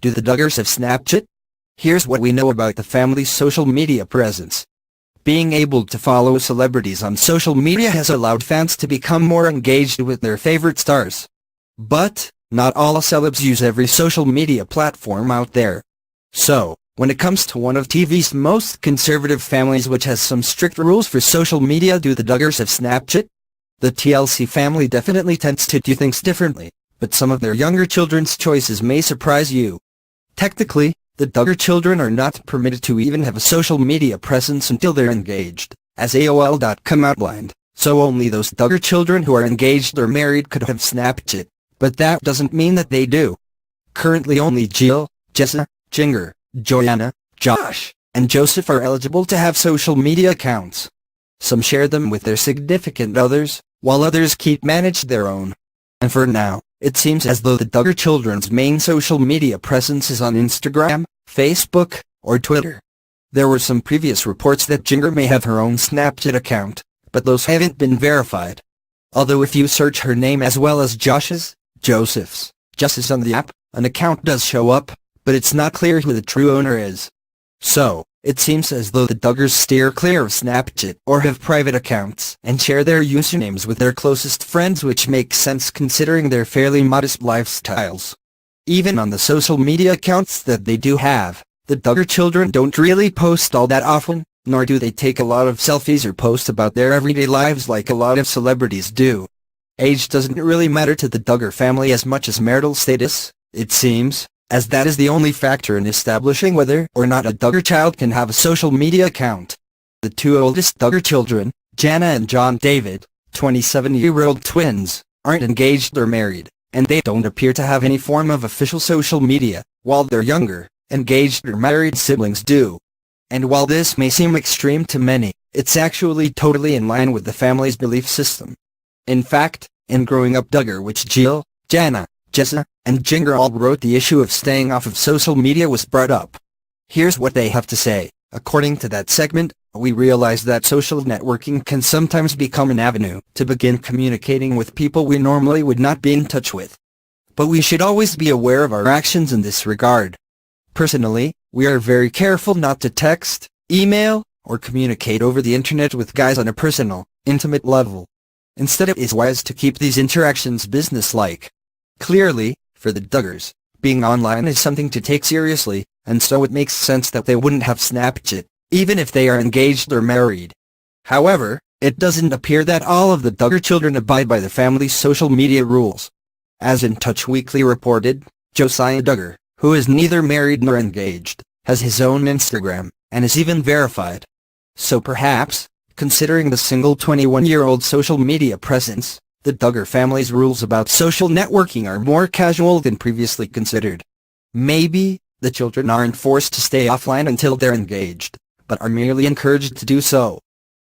Do the Duggars have Snapchat? Here's what we know about the family's social media presence. Being able to follow celebrities on social media has allowed fans to become more engaged with their favorite stars. But, not all celebs use every social media platform out there. So, when it comes to one of TV's most conservative families which has some strict rules for social media, do the Duggars have Snapchat? The TLC family definitely tends to do things differently, but some of their younger children's choices may surprise you. Technically, the Duggar children are not permitted to even have a social media presence until they're engaged, as AOL.com outlined, so only those Duggar children who are engaged or married could have Snapchat, but that doesn't mean that they do. Currently only Jill, Jessa, Jinger, Joanna, Josh, and Joseph are eligible to have social media accounts. Some share them with their significant others, while others keep managed their own. And for now, it seems as though the Duggar children's main social media presence is on Instagram, Facebook, or Twitter. There were some previous reports that Jinger may have her own Snapchat account, but those haven't been verified. Although if you search her name as well as Josh's, Joseph's, Jess's on the app, an account does show up, but it's not clear who the true owner is. So, it seems as though the Duggars steer clear of Snapchat or have private accounts and share their usernames with their closest friends, which makes sense considering their fairly modest lifestyles. Even on the social media accounts that they do have, the Duggar children don't really post all that often, nor do they take a lot of selfies or post about their everyday lives like a lot of celebrities do. Age doesn't really matter to the Duggar family as much as marital status, it seems, as that is the only factor in establishing whether or not a Duggar child can have a social media account. The two oldest Duggar children, Jana and John David, 27-year-old twins, aren't engaged or married, and they don't appear to have any form of official social media, while their younger, engaged or married siblings do. And while this may seem extreme to many, it's actually totally in line with the family's belief system. In fact, in Growing Up Duggar, which Jill, Jana, Jessa, and Jinger all wrote, the issue of staying off of social media was brought up. Here's what they have to say. According to that segment, we realize that social networking can sometimes become an avenue to begin communicating with people we normally would not be in touch with. But we should always be aware of our actions in this regard. Personally, we are very careful not to text, email, or communicate over the internet with guys on a personal, intimate level. Instead, it is wise to keep these interactions business-like. Clearly, for the Duggars, being online is something to take seriously, and so it makes sense that they wouldn't have Snapchat, even if they are engaged or married. However, it doesn't appear that all of the Duggar children abide by the family's social media rules. As In Touch Weekly reported, Josiah Duggar, who is neither married nor engaged, has his own Instagram, and is even verified. So perhaps, considering the single 21-year-old social media presence, the Duggar family's rules about social networking are more casual than previously considered. Maybe, the children aren't forced to stay offline until they're engaged, but are merely encouraged to do so.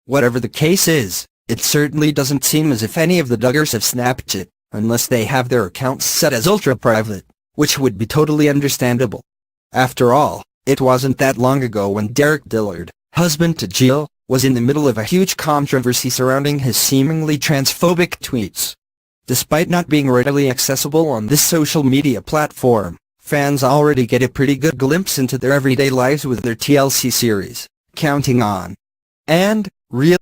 Whatever the case is, it certainly doesn't seem as if any of the Duggars have Snapchat, unless they have their accounts set as ultra-private, which would be totally understandable. After all, it wasn't that long ago when Derek Dillard, husband to Jill, was in the middle of a huge controversy surrounding his seemingly transphobic tweets. Despite not being readily accessible on this social media platform, fans already get a pretty good glimpse into their everyday lives with their TLC series, Counting On. And, real